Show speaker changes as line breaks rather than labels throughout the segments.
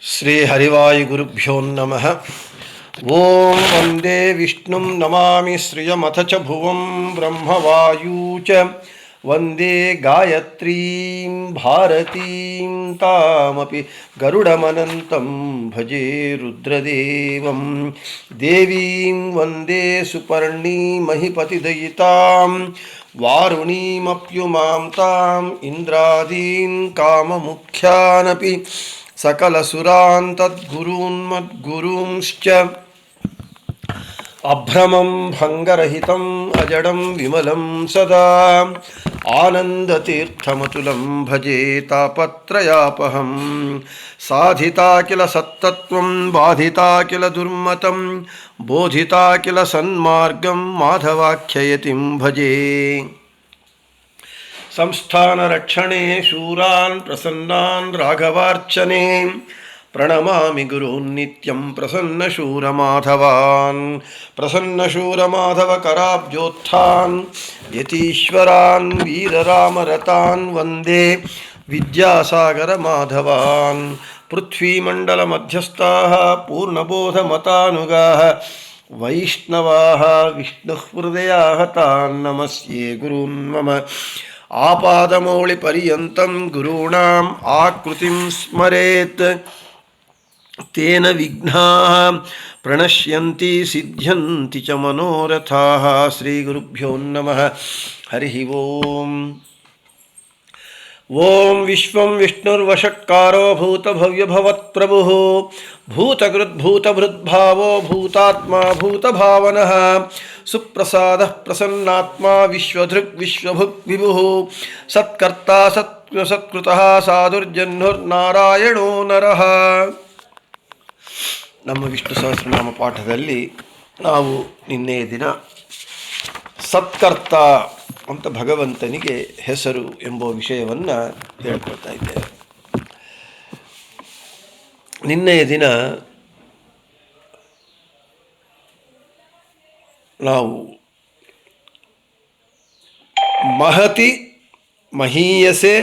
ಶ್ರೀ ಹರಿವಾಯುಗುರುಭ್ಯೋ ನಮಃ. ಓಂ ವಂದೇ ವಿಷ್ಣುಂ ನಮಾಮಿ ಶ್ರಿಯಮಥ ಚ ಭುವಂ ಬ್ರಹ್ಮವಾಯೂ ಚ ವಂದೇ ಗಾಯತ್ರೀಂ ಭಾರತೀಂ ತಾಮಪಿ ಗರುಡಮನಂತಂ ಭಜೆ ರುದ್ರದೇವಂ. ದೇವೀಂ ವಂದೇ ಸುಪರ್ಣೀಮಹಿಪತಿದಯಿತಾಂ ವಾರುಣೀಮಪ್ಯುಮಾಂ ತಾಂ ಇಂದ್ರಾದೀನ್ ಕಾಮಮುಖ್ಯಾನಪಿ ಸಕಲಸುರಾನ್ ತದ್ಗುರೂನ್ಮದ್ಗುರೂಂಶ್ಚ ಅಭ್ರಮಂ ಭಂಗರಹಿತಂ ಅಜಡಂ ವಿಮಲಂ ಸದಾ ಆನಂದತೀರ್ಥಮತುಲಂ ಭಜೆ ತಾಪತ್ರಯಾಪಹಂ. ಸಾಧಿತಾ ಕಿಲ ಸತ್ತತ್ವಂ ಬಾಧಿತಾ ಕಿಲ ದುರ್ಮತಂ ಬೋಧಿತಾ ಕಿಲ ಸನ್ಮಾರ್ಗಂ ಮಾಧವಾಖ್ಯಯತಿಂ ಭಜೆ. ಸಂಸ್ಥಾನ ರಕ್ಷಣೆ ಶೂರಾನ್ ಪ್ರಸನ್ನಾನ್ ರಾಘವಾರ್ಚನೆ ಪ್ರಣಮಾಮಿ ಗುರೂನ್ ನಿತ್ಯಂ ಪ್ರಸನ್ನ ಶೂರ ಮಾಧವಾನ್. ಪ್ರಸನ್ನ ಶೂರ ಮಾಧವ ಕರಾಬ್ಜೋತ್ಥಾನ್ ಯತೀಶ್ವರಾನ್ ವೀರರಾಮರತಾನ್ ವಂದೇ ವಿದ್ಯಾಸಾಗರ ಮಾಧವಾನ್. ಪೃಥ್ವೀಮಂಡಲ ಮಧ್ಯಸ್ಥಾಃ ಪೂರ್ಣಬೋಧ ಮತಾನುಗಾಃ ವೈಷ್ಣವಾಃ ವಿಷ್ಣು ಹೃದಯಾಃ ತಾನ್ ನಮಸ್ಯೆ ಗುರೂನ್ ಮಮ. ಆಪಾದಮೌಳಿ ಪರ್ಯಂತಂ ಗುರುಣಾಂ ಆಕೃತಿಂ ಸ್ಮರೇತ್ ತೇನ ವಿಘ್ನಾಃ ಪ್ರಣಶ್ಯಂತಿ ಸಿದ್ಧ್ಯಂತಿ ಚ ಮನೋರಥಾಃ. ಶ್ರೀ ಗುರುಭ್ಯೋ ನಮಃ. ಹರಿ ಓಂ. ಓಂ ವಿಶ್ವಂ ವಿಷ್ಣುರ್ವಷಟ್ಕಾರೋ ಭೂತಭವ್ಯಭವತ್ಪ್ರಭುಃ ಭೂತಕೃದ್ಭೂತಭೃದ್ಭಾವೋ ಭೂತಾತ್ಮ ಭೂತಭಾವನಃ ಸುಪ್ರಸಾದಃ ಪ್ರಸನ್ನಾತ್ಮ ವಿಶ್ವಧೃಗ್ ವಿಶ್ವಭುಗ್ ವಿಭುಃ ಸತ್ಕರ್ತಾ ಸತ್ಕೃತಃ ಸಾಧುರ್ಜನ್ಹುರ್ನಾರಾಯಣೋ ನರಃ. ನಮ್ಮ ವಿಷ್ಣು ಸಹಸ್ರನಾಮ ಪಾಠದಲ್ಲಿ ನಾವು ನಿನ್ನೆಯ ದಿನ ಸತ್ಕರ್ತ ಅಂತ ಭಗವಂತನಿಗೆ ಹೆಸರು ಎಂಬ ವಿಷಯವನ್ನು ಹೇಳ್ಕೊಳ್ತಾ ಇದ್ದೇವೆ. ನಿನ್ನೆಯ ದಿನ ನಾವು ಮಹತಿ ಮಹೀಯಸೆ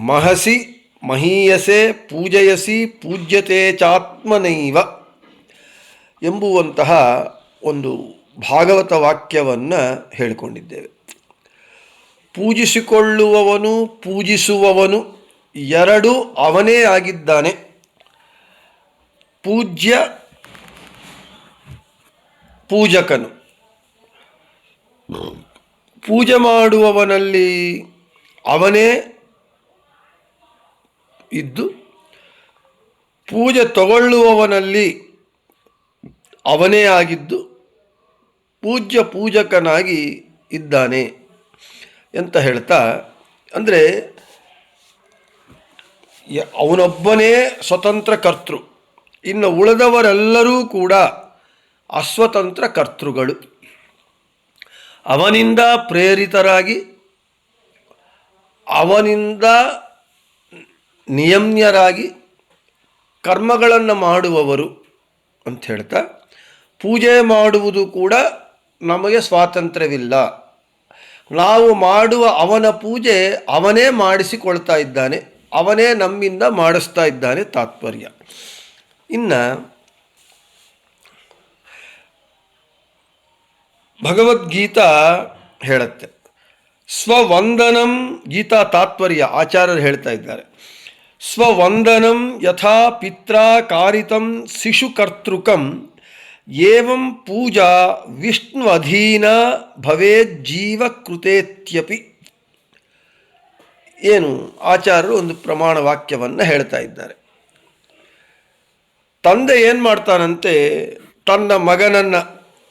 ಮಹಸಿ ಮಹೀಯಸೆ ಪೂಜಯಸಿ ಪೂಜ್ಯತೆ ಚಾತ್ಮನೈವ ಎಂಬುವಂತಹ ಒಂದು ಭಾಗವತ ವಾಕ್ಯವನ್ನು ಹೇಳಿಕೊಂಡಿದ್ದೇವೆ. ಪೂಜಿಸಿಕೊಳ್ಳುವವನು ಪೂಜಿಸುವವನು ಎರಡು ಅವನೇ ಆಗಿದ್ದಾನೆ. ಪೂಜ್ಯ ಪೂಜಕನು. ಪೂಜೆ ಮಾಡುವವನಲ್ಲಿ ಅವನೇ ಇದ್ದು ಪೂಜೆ ತಗೊಳ್ಳುವವನಲ್ಲಿ ಅವನೇ ಆಗಿದ್ದು ಪೂಜ್ಯ ಪೂಜಕನಾಗಿ ಇದ್ದಾನೆ ಅಂತ ಹೇಳ್ತಾ, ಅಂದರೆ ಅವನೊಬ್ಬನೇ ಸ್ವತಂತ್ರ ಕರ್ತೃ, ಇನ್ನು ಉಳಿದವರೆಲ್ಲರೂ ಕೂಡ ಅಸ್ವತಂತ್ರ ಕರ್ತೃಗಳು. ಅವನಿಂದ ಪ್ರೇರಿತರಾಗಿ ಅವನಿಂದ ನಿಯಮ್ಯರಾಗಿ ಕರ್ಮಗಳನ್ನು ಮಾಡುವವರು ಅಂತ ಹೇಳ್ತಾ, ಪೂಜೆ ಮಾಡುವುದು ಕೂಡ ನಮಗೆ ಸ್ವಾತಂತ್ರ್ಯವಿಲ್ಲ. ನಾವು ಮಾಡುವ ಅವನ ಪೂಜೆ ಅವನೇ ಮಾಡಿಸಿಕೊಳ್ತಾ ಇದ್ದಾನೆ, ಅವನೇ ನಮ್ಮಿಂದ ಮಾಡಿಸ್ತಾ ಇದ್ದಾನೆ ತಾತ್ಪರ್ಯ. ಇನ್ನು ಭಗವದ್ಗೀತಾ ಹೇಳುತ್ತೆ, ಸ್ವವಂದನಂ, ಗೀತಾ ತಾತ್ಪರ್ಯ ಆಚಾರ್ಯರು ಹೇಳ್ತಾ ಇದ್ದಾರೆ, ಸ್ವವಂದನಂ ಯಥಾ ಪಿತ್ರಾ ಕಾರಿತಂ ಶಿಶುಕರ್ತೃಕಂ ಏವಂ ಪೂಜಾ ವಿಷ್ಣು ಅಧೀನ ಭವೇತ್ ಜೀವಕೃತೇತ್ಯಪಿ. ಏನು ಆಚಾರ್ಯರು ಒಂದು ಪ್ರಮಾಣ ವಾಕ್ಯವನ್ನು ಹೇಳ್ತಾ ಇದ್ದಾರೆ. ತಂದೆ ಏನು ಮಾಡ್ತಾನಂತೆ, ತನ್ನ ಮಗನನ್ನು,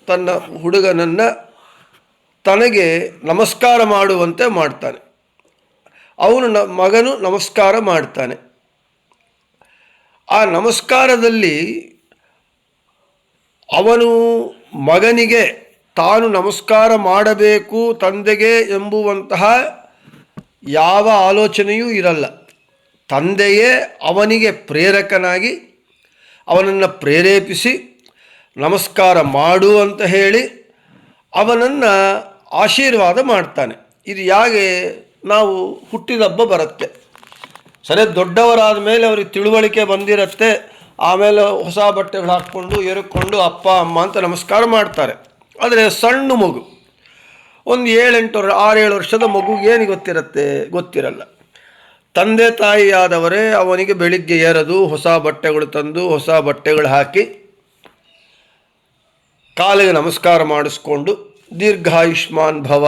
ತನ್ನ ಹುಡುಗನನ್ನು ತನಗೆ ನಮಸ್ಕಾರ ಮಾಡುವಂತೆ ಮಾಡ್ತಾನೆ. ಅವನು ಮಗನು ನಮಸ್ಕಾರ ಮಾಡ್ತಾನೆ. ಆ ನಮಸ್ಕಾರದಲ್ಲಿ ಅವನು ಮಗನಿಗೆ ತಾನು ನಮಸ್ಕಾರ ಮಾಡಬೇಕು ತಂದೆಗೆ ಎಂಬುವಂತಹ ಯಾವ ಆಲೋಚನೆಯೂ ಇರಲ್ಲ. ತಂದೆಯೇ ಅವನಿಗೆ ಪ್ರೇರಕನಾಗಿ ಅವನನ್ನು ಪ್ರೇರೇಪಿಸಿ ನಮಸ್ಕಾರ ಮಾಡು ಅಂತ ಹೇಳಿ ಅವನನ್ನು ಆಶೀರ್ವಾದ ಮಾಡ್ತಾನೆ. ಇದು ಹೇಗೆ ನಾವು ಹುಟ್ಟಿದ ಹಬ್ಬ ಬರುತ್ತೆ, ಸರಿ, ದೊಡ್ಡವರಾದ ಮೇಲೆ ಅವ್ರಿಗೆ ತಿಳುವಳಿಕೆ ಬಂದಿರತ್ತೆ. ಆಮೇಲೆ ಹೊಸ ಬಟ್ಟೆಗಳು ಹಾಕ್ಕೊಂಡು ಎರಕೊಂಡು ಅಪ್ಪ ಅಮ್ಮ ಅಂತ ನಮಸ್ಕಾರ ಮಾಡ್ತಾರೆ. ಆದರೆ ಸಣ್ಣ ಮಗು, ಒಂದು 6-7 ವರ್ಷದ ಮಗುಗೆ ಏನು ಗೊತ್ತಿರಲ್ಲ. ತಂದೆ ತಾಯಿಯಾದವರೇ ಅವನಿಗೆ ಬೆಳಿಗ್ಗೆ ಏರದು, ಹೊಸ ಬಟ್ಟೆಗಳು ತಂದು ಹೊಸ ಬಟ್ಟೆಗಳು ಹಾಕಿ ಕಾಲಿಗೆ ನಮಸ್ಕಾರ ಮಾಡಿಸ್ಕೊಂಡು ದೀರ್ಘಾಯುಷ್ಮಾನ್ ಭವ,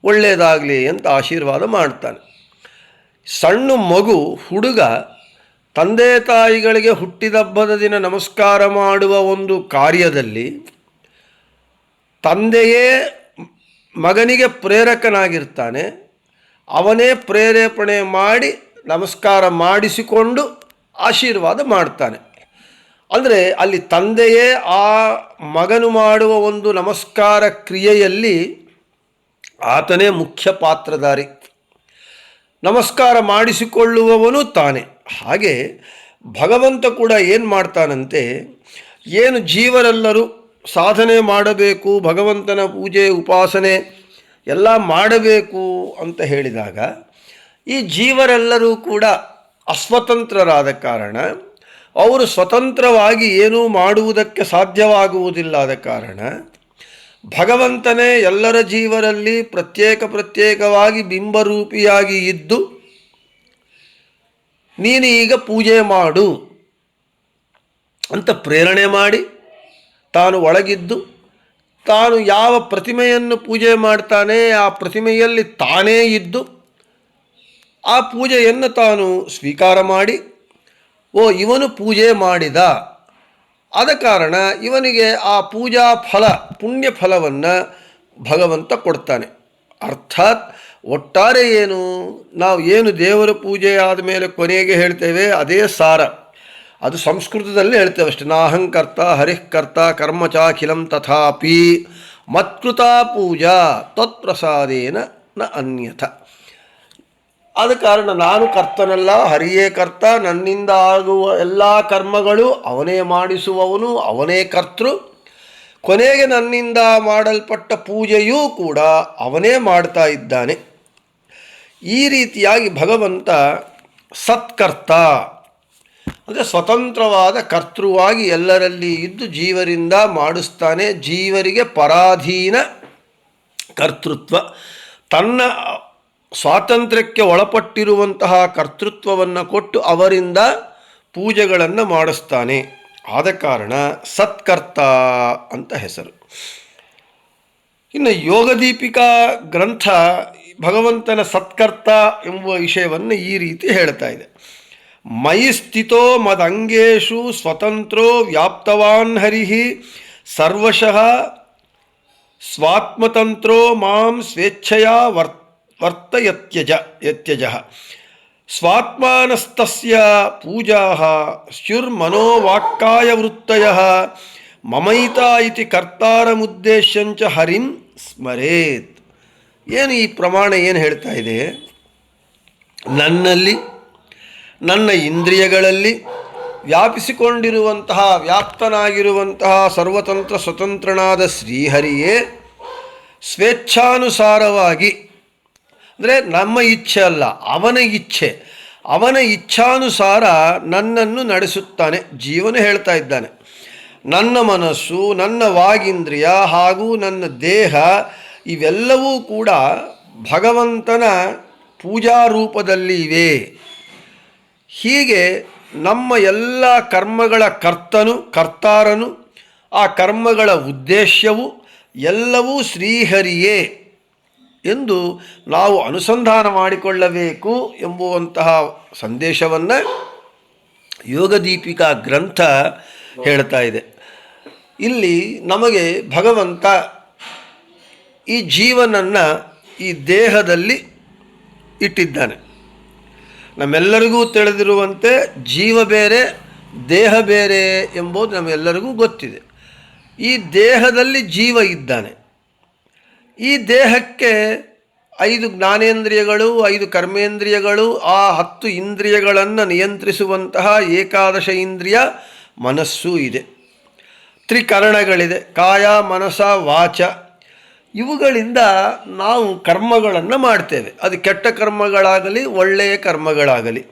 ಒಳ್ಳೆಯದಾಗಲಿ ಅಂತ ಆಶೀರ್ವಾದ ಮಾಡ್ತಾನೆ. ಸಣ್ಣ ಮಗು ಹುಡುಗ ತಂದೆ ತಾಯಿಗಳಿಗೆ ಹುಟ್ಟಿದಬ್ಬದ ದಿನ ನಮಸ್ಕಾರ ಮಾಡುವ ಒಂದು ಕಾರ್ಯದಲ್ಲಿ ತಂದೆಯೇ ಮಗನಿಗೆ ಪ್ರೇರಕನಾಗಿರ್ತಾನೆ. ಅವನೇ ಪ್ರೇರೇಪಣೆ ಮಾಡಿ ನಮಸ್ಕಾರ ಮಾಡಿಸಿಕೊಂಡು ಆಶೀರ್ವಾದ ಮಾಡ್ತಾನೆ. ಅಂದರೆ ಅಲ್ಲಿ ತಂದೆಯೇ ಆ ಮಗನು ಮಾಡುವ ಒಂದು ನಮಸ್ಕಾರ ಕ್ರಿಯೆಯಲ್ಲಿ ಆತನೇ ಮುಖ್ಯ ಪಾತ್ರಧಾರಿ, ನಮಸ್ಕಾರ ಮಾಡಿಸಿಕೊಳ್ಳುವವನು ತಾನೇ. ಹಾಗೆ ಭಗವಂತ ಕೂಡ ಏನು ಮಾಡ್ತಾನಂತೆ, ಏನು ಜೀವರೆಲ್ಲರೂ ಸಾಧನೆ ಮಾಡಬೇಕು, ಭಗವಂತನ ಪೂಜೆ ಉಪಾಸನೆ ಎಲ್ಲ ಮಾಡಬೇಕು ಅಂತ ಹೇಳಿದಾಗ ಈ ಜೀವರೆಲ್ಲರೂ ಕೂಡ ಅಸ್ವತಂತ್ರರಾದ ಕಾರಣ, ಅವರು ಸ್ವತಂತ್ರವಾಗಿ ಏನೂ ಮಾಡುವುದಕ್ಕೆ ಸಾಧ್ಯವಾಗುವುದಿಲ್ಲದ ಕಾರಣ ಭಗವಂತನೇ ಎಲ್ಲರ ಜೀವರಲ್ಲಿ ಪ್ರತ್ಯೇಕವಾಗಿ ಬಿಂಬರೂಪಿಯಾಗಿ ಇದ್ದು ನೀನು ಈಗ ಪೂಜೆ ಮಾಡು ಅಂತ ಪ್ರೇರಣೆ ಮಾಡಿ ತಾನು ಒಳಗಿದ್ದು ತಾನು ಯಾವ ಪ್ರತಿಮೆಯನ್ನು ಪೂಜೆ ಮಾಡ್ತಾನೆ ಆ ಪ್ರತಿಮೆಯಲ್ಲಿ ತಾನೇ ಇದ್ದು ಆ ಪೂಜೆಯನ್ನು ತಾನು ಸ್ವೀಕಾರ ಮಾಡಿ, ಓ ಇವನು ಪೂಜೆ ಮಾಡಿದ, ಆದ ಕಾರಣ ಇವನಿಗೆ ಆ ಪೂಜಾ ಫಲ ಪುಣ್ಯ ಫಲವನ್ನು ಭಗವಂತ ಕೊಡ್ತಾನೆ. ಅರ್ಥಾತ್ ಒಟ್ಟಾರೆ ನಾವು ಏನು ದೇವರ ಪೂಜೆ ಆದಮೇಲೆ ಕೊನೆಗೆ ಹೇಳ್ತೇವೆ ಅದೇ ಸಾರ. ಅದು ಸಂಸ್ಕೃತದಲ್ಲಿ ಹೇಳ್ತೇವೆ ಅಷ್ಟೆ. ನಾಹಂಕರ್ತ ಹರಿಃಕರ್ತ ಕರ್ಮಚಾಖಿಲಂ ತಥಾಪಿ ಮತ್ಕೃತ ಪೂಜಾ ತತ್ಪ್ರಸಾದೇನ ನ ಅನ್ಯಥ. ಆದ ಕಾರಣ ನಾನು ಕರ್ತನಲ್ಲ, ಹರಿಯೇ ಕರ್ತ, ನನ್ನಿಂದ ಆಗುವ ಎಲ್ಲ ಕರ್ಮಗಳು ಅವನೇ ಮಾಡಿಸುವವನು, ಅವನೇ ಕರ್ತೃ. ಕೊನೆಗೆ ನನ್ನಿಂದ ಮಾಡಲ್ಪಟ್ಟ ಪೂಜೆಯೂ ಕೂಡ ಅವನೇ ಮಾಡ್ತಾ ಇದ್ದಾನೆ. ಈ ರೀತಿಯಾಗಿ ಭಗವಂತ ಸತ್ಕರ್ತ ಅಂದರೆ ಸ್ವತಂತ್ರವಾದ ಕರ್ತೃವಾಗಿ ಎಲ್ಲರಲ್ಲಿ ಇದ್ದು ಜೀವರಿಂದ ಮಾಡಿಸ್ತಾನೆ. ಜೀವರಿಗೆ ಪರಾಧೀನ ಕರ್ತೃತ್ವ, ತನ್ನ ಸ್ವಾತಂತ್ರ್ಯಕ್ಕೆ ಒಳಪಟ್ಟಿರುವಂತಹ ಕರ್ತೃತ್ವವನ್ನು ಕೊಟ್ಟು ಅವರಿಂದ ಪೂಜೆಗಳನ್ನು ಮಾಡಿಸ್ತಾನೆ. ಆದ ಕಾರಣ ಸತ್ಕರ್ತ ಅಂತ ಹೆಸರು. ಇನ್ನು ಯೋಗದೀಪಿಕಾ ಗ್ರಂಥ ಭಗವಂತನ ಸತ್ಕರ್ತ ಎಂಬುವ ವಿಷಯವನ್ನು ಈ ರೀತಿ ಹೇಳ್ತಾ ಇದೆ. ಮಯಿ ಸ್ಥಿತೋ ಮದಂಗೇಶು ಸ್ವತಂತ್ರೋ ವ್ಯಾಪ್ತವಾನ್ ಹರಿಹಿ ಸರ್ವಶಃ ಸ್ವಾತ್ಮತಂತ್ರೋ ಮಾಂ ಸ್ವೇಚ್ಛೆಯ ವರ್ತಯತ್ಯಜ ಸ್ವಾತ್ಮಾನಸ್ತಸ್ಯ ಪೂಜಾಃ ಸ್ಯುರ್ಮನೋವಾಕ್ಕಾಯ ವೃತ್ತಯಃ ಮಮೈತಾ ಇತಿ ಕರ್ತಾರಮುದ್ದೇಶ್ಯಂಚ ಹರಿಂ ಸ್ಮರೇತ್. ಏನು ಈ ಪ್ರಮಾಣ ಏನು ಹೇಳ್ತಾ ಇದೆ? ನನ್ನಲ್ಲಿ, ನನ್ನ ಇಂದ್ರಿಯಗಳಲ್ಲಿ ವ್ಯಾಪಿಸಿಕೊಂಡಿರುವಂತಹ, ವ್ಯಾಪ್ತನಾಗಿರುವಂತಹ ಸರ್ವತಂತ್ರ ಸ್ವತಂತ್ರನಾದ ಶ್ರೀಹರಿಯೇ ಸ್ವೇಚ್ಛಾನುಸಾರವಾಗಿ, ಅಂದರೆ ನಮ್ಮ ಇಚ್ಛೆ ಅಲ್ಲ, ಅವನ ಇಚ್ಛೆ, ಅವನ ಇಚ್ಛಾನುಸಾರ ನನ್ನನ್ನು ನಡೆಸುತ್ತಾನೆ. ಜೀವನ ಹೇಳ್ತಾ ಇದ್ದಾನೆ, ನನ್ನ ಮನಸ್ಸು, ನನ್ನ ವಾಗೀಂದ್ರಿಯ ಹಾಗೂ ನನ್ನ ದೇಹ ಇವೆಲ್ಲವೂ ಕೂಡ ಭಗವಂತನ ಪೂಜಾ ರೂಪದಲ್ಲಿ ಇವೆ. ಹೀಗೆ ನಮ್ಮ ಎಲ್ಲ ಕರ್ಮಗಳ ಕರ್ತಾರನು, ಆ ಕರ್ಮಗಳ ಉದ್ದೇಶವು ಎಲ್ಲವೂ ಶ್ರೀಹರಿಯೇ ಎಂದು ನಾವು ಅನುಸಂಧಾನ ಮಾಡಿಕೊಳ್ಳಬೇಕು ಎಂಬುವಂತಹ ಸಂದೇಶವನ್ನು ಯೋಗದೀಪಿಕಾ ಗ್ರಂಥ ಹೇಳ್ತಾ ಇದೆ. ಇಲ್ಲಿ ನಮಗೆ ಭಗವಂತ ಈ ಜೀವನನ್ನು ಈ ದೇಹದಲ್ಲಿ ಇಟ್ಟಿದ್ದಾನೆ. ನಮ್ಮೆಲ್ಲರಿಗೂ ತಿಳಿದಿರುವಂತೆ ಜೀವ ಬೇರೆ, ದೇಹ ಬೇರೆ ಎಂಬುದು ನಮ್ಮೆಲ್ಲರಿಗೂ ಗೊತ್ತಿದೆ. ಈ ದೇಹದಲ್ಲಿ ಜೀವ ಇದ್ದಾನೆ. ಈ ದೇಹಕ್ಕೆ 5 ಜ್ಞಾನೇಂದ್ರಿಯಗಳು, 5 ಕರ್ಮೇಂದ್ರಿಯಗಳು, ಆ 10 ಇಂದ್ರಿಯಗಳನ್ನು ನಿಯಂತ್ರಿಸುವಂತಹ 11 ಇಂದ್ರಿಯ ಮನಸ್ಸು ಇದೆ. ತ್ರಿಕರಣಗಳಿದೆ, ಕಾಯ ಮನಸ ವಾಚ. ಇವುಗಳಿಂದ ನಾವು ಕರ್ಮಗಳನ್ನು ಮಾಡ್ತೇವೆ. ಅದು ಕೆಟ್ಟ ಕರ್ಮಗಳಾಗಲಿ ಒಳ್ಳೆಯ ಕರ್ಮಗಳಾಗಲಿ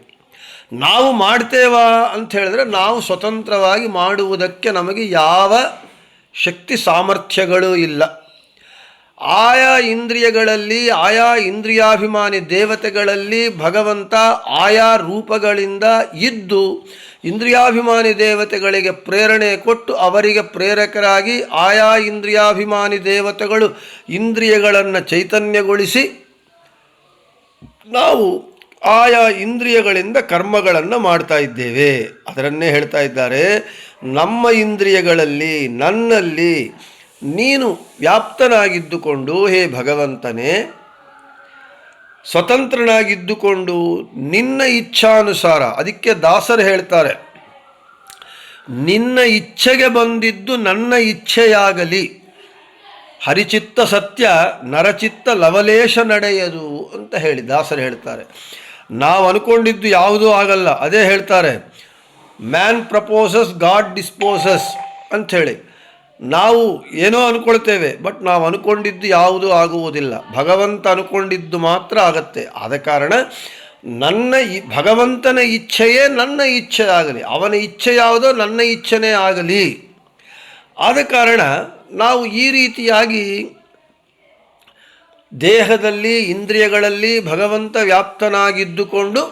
ನಾವು ಮಾಡ್ತೇವಾ ಅಂತ ಹೇಳಿದ್ರೆ ನಾವು ಸ್ವತಂತ್ರವಾಗಿ ಮಾಡುವುದಕ್ಕೆ ನಮಗೆ ಯಾವ ಶಕ್ತಿ ಸಾಮರ್ಥ್ಯಗಳು ಇಲ್ಲ. ಆಯಾ ಇಂದ್ರಿಯಗಳಲ್ಲಿ ಆಯಾ ಇಂದ್ರಿಯಾಭಿಮಾನಿ ದೇವತೆಗಳಲ್ಲಿ ಭಗವಂತ ಆಯಾ ರೂಪಗಳಿಂದ ಇದ್ದು ಇಂದ್ರಿಯಾಭಿಮಾನಿ ದೇವತೆಗಳಿಗೆ ಪ್ರೇರಣೆ ಕೊಟ್ಟು ಅವರಿಗೆ ಪ್ರೇರಕರಾಗಿ ಆಯಾ ಇಂದ್ರಿಯಾಭಿಮಾನಿ ದೇವತೆಗಳು ಇಂದ್ರಿಯಗಳನ್ನು ಚೈತನ್ಯಗೊಳಿಸಿ ನಾವು ಆಯಾ ಇಂದ್ರಿಯಗಳಿಂದ ಕರ್ಮಗಳನ್ನು ಮಾಡ್ತಾ ಇದ್ದೇವೆ. ಅದರನ್ನೇ ಹೇಳ್ತಾ ಇದ್ದಾರೆ, ನಮ್ಮ ಇಂದ್ರಿಯಗಳಲ್ಲಿ ನನ್ನಲ್ಲಿ ನೀನು ವ್ಯಾಪ್ತನಾಗಿದ್ದುಕೊಂಡು ಹೇ ಭಗವಂತನೇ ಸ್ವತಂತ್ರನಾಗಿದ್ದುಕೊಂಡು ನಿನ್ನ ಇಚ್ಛಾನುಸಾರ, ಅದಕ್ಕೆ ದಾಸರು ಹೇಳ್ತಾರೆ, ನಿನ್ನ ಇಚ್ಛೆಗೆ ಬಂದಿದ್ದು ನನ್ನ ಇಚ್ಛೆಯಾಗಲಿ, ಹರಿಚಿತ್ತ ಸತ್ಯ ನರಚಿತ್ತ ಲವಲೇಶ ನಡೆಯದು ಅಂತ ಹೇಳಿ ದಾಸರು ಹೇಳ್ತಾರೆ. ನಾವು ಅನ್ಕೊಂಡಿದ್ದು ಯಾವುದೂ ಆಗಲ್ಲ. ಅದೇ ಹೇಳ್ತಾರೆ, ಮ್ಯಾನ್ ಪ್ರಪೋಸಸ್ ಗಾಡ್ ಡಿಸ್ಪೋಸಸ್ ಅಂಥೇಳಿ. ನಾವು ಏನೋ ಅಂದ್ಕೊಳ್ತೇವೆ, ಬಟ್ ನಾವು ಅಂದ್ಕೊಂಡಿದ್ದು ಯಾವುದೂ ಆಗುವುದಿಲ್ಲ. ಭಗವಂತ ಅಂದ್ಕೊಂಡಿದ್ದು ಮಾತ್ರ ಆಗತ್ತೆ. ಆದ ಕಾರಣ ಭಗವಂತನ ಇಚ್ಛೆಯೇ ನನ್ನ ಇಚ್ಛೆ ಆಗಲಿ, ಅವನ ಇಚ್ಛೆ ಯಾವುದೋ ನನ್ನ ಇಚ್ಛೆನೇ ಆಗಲಿ. ಆದ ಕಾರಣ ನಾವು ಈ ರೀತಿಯಾಗಿ ದೇಹದಲ್ಲಿ ಇಂದ್ರಿಯಗಳಲ್ಲಿ ಭಗವಂತ ವ್ಯಾಪ್ತನಾಗಿದ್ದುಕೊಂಡು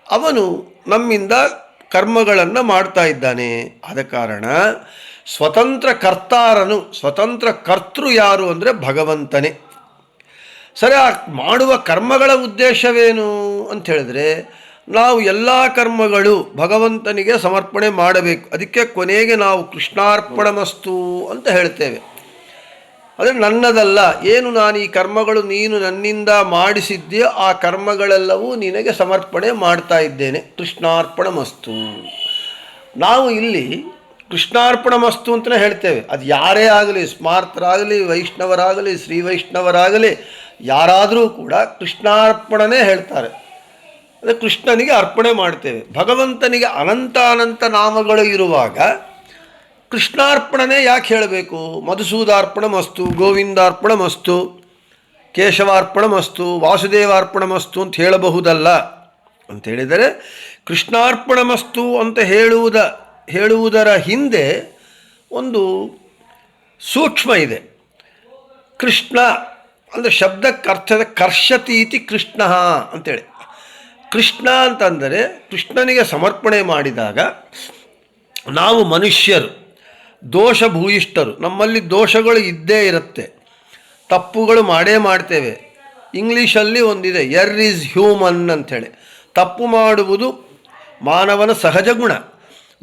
ಅವನು ನಮ್ಮಿಂದ ಕರ್ಮಗಳನ್ನು ಮಾಡ್ತಾ ಇದ್ದಾನೆ. ಆದ ಕಾರಣ ಸ್ವತಂತ್ರ ಕರ್ತಾರನು, ಸ್ವತಂತ್ರ ಕರ್ತೃ ಯಾರು ಅಂದರೆ ಭಗವಂತನೇ. ಸರಿ, ಆ ಮಾಡುವ ಕರ್ಮಗಳ ಉದ್ದೇಶವೇನು ಅಂತ ಹೇಳಿದ್ರೆ ನಾವು ಎಲ್ಲ ಕರ್ಮಗಳು ಭಗವಂತನಿಗೆ ಸಮರ್ಪಣೆ ಮಾಡಬೇಕು. ಅದಕ್ಕೆ ಕೊನೆಗೆ ನಾವು ಕೃಷ್ಣಾರ್ಪಣಮಸ್ತು ಅಂತ ಹೇಳ್ತೇವೆ. ಅಂದರೆ ನನ್ನದಲ್ಲ, ಏನು ನಾನು ಈ ಕರ್ಮಗಳು ನೀನು ನನ್ನಿಂದ ಮಾಡಿಸಿದ್ದೀಯೋ ಆ ಕರ್ಮಗಳೆಲ್ಲವೂ ನಿನಗೆ ಸಮರ್ಪಣೆ ಮಾಡ್ತಾ ಇದ್ದೇನೆ, ಕೃಷ್ಣಾರ್ಪಣಮಸ್ತು. ನಾವು ಇಲ್ಲಿ ಕೃಷ್ಣಾರ್ಪಣಮಸ್ತು ಅಂತಲೇ ಹೇಳ್ತೇವೆ. ಅದು ಯಾರೇ ಆಗಲಿ, ಸ್ಮಾರ್ತರಾಗಲಿ, ವೈಷ್ಣವರಾಗಲಿ, ಶ್ರೀ ವೈಷ್ಣವರಾಗಲಿ, ಯಾರಾದರೂ ಕೂಡ ಕೃಷ್ಣಾರ್ಪಣನೇ ಹೇಳ್ತಾರೆ. ಅಂದರೆ ಕೃಷ್ಣನಿಗೆ ಅರ್ಪಣೆ ಮಾಡ್ತೇವೆ. ಭಗವಂತನಿಗೆ ಅನಂತ ನಾಮಗಳು ಇರುವಾಗ ಕೃಷ್ಣಾರ್ಪಣನೇ ಯಾಕೆ ಹೇಳಬೇಕು? ಮಧುಸೂದಾರ್ಪಣಮಸ್ತು, ಗೋವಿಂದಾರ್ಪಣಮಸ್ತು, ಕೇಶವಾರ್ಪಣಮಸ್ತು, ವಾಸುದೇವಾರ್ಪಣಮಸ್ತು ಅಂತ ಹೇಳಬಹುದಲ್ಲ. ಅಂತೇಳಿದರೆ ಕೃಷ್ಣಾರ್ಪಣಮಸ್ತು ಅಂತ ಹೇಳುವುದರ ಹಿಂದೆ ಒಂದು ಸೂಕ್ಷ್ಮ ಇದೆ. ಕೃಷ್ಣ ಅಂದರೆ ಶಬ್ದಕ್ಕರ್ಥದ ಕರ್ಷತೀತಿ ಕೃಷ್ಣ ಅಂತೇಳಿ. ಕೃಷ್ಣ ಅಂತಂದರೆ ಕೃಷ್ಣನಿಗೆ ಸಮರ್ಪಣೆ ಮಾಡಿದಾಗ ನಾವು ಮನುಷ್ಯರು ದೋಷಭೂಯಿಷ್ಠರು, ನಮ್ಮಲ್ಲಿ ದೋಷಗಳು ಇದ್ದೇ ಇರುತ್ತೆ, ತಪ್ಪುಗಳು ಮಾಡೇ ಮಾಡ್ತೇವೆ. ಇಂಗ್ಲೀಷಲ್ಲಿ ಒಂದಿದೆ, ಎರ್ ಈಸ್ ಹ್ಯೂಮನ್ ಅಂಥೇಳಿ. ತಪ್ಪು ಮಾಡುವುದು ಮಾನವನ ಸಹಜ ಗುಣ,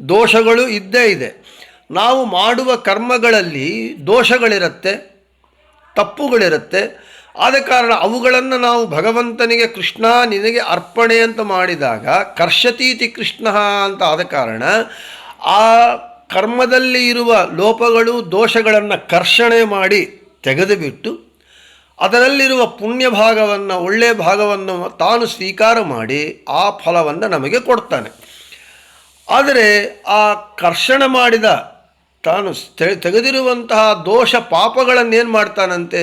ದೋಷಗಳು ಇದ್ದೇ ಇದೆ. ನಾವು ಮಾಡುವ ಕರ್ಮಗಳಲ್ಲಿ ದೋಷಗಳಿರುತ್ತೆ, ತಪ್ಪುಗಳಿರುತ್ತೆ. ಆದ ಕಾರಣ ಅವುಗಳನ್ನು ನಾವು ಭಗವಂತನಿಗೆ ಕೃಷ್ಣ ನಿನಗೆ ಅರ್ಪಣೆ ಅಂತ ಮಾಡಿದಾಗ ಕರ್ಷತೀತಿ ಕೃಷ್ಣ ಅಂತ ಆದ ಕಾರಣ ಆ ಕರ್ಮದಲ್ಲಿ ಇರುವ ಲೋಪಗಳು ದೋಷಗಳನ್ನು ಕರ್ಷಣೆ ಮಾಡಿ ತೆಗೆದುಬಿಟ್ಟು ಅದರಲ್ಲಿರುವ ಪುಣ್ಯ ಭಾಗವನ್ನು, ಒಳ್ಳೆಯ ಭಾಗವನ್ನು ತಾನು ಸ್ವೀಕಾರ ಮಾಡಿ ಆ ಫಲವನ್ನು ನಮಗೆ ಕೊಡ್ತಾನೆ. ಆದರೆ ಆ ಕರ್ಷಣ ಮಾಡಿದ ತಾನು ತೆಗೆದಿರುವಂತಹ ದೋಷ ಪಾಪಗಳನ್ನೇನು ಮಾಡ್ತಾನಂತೆ,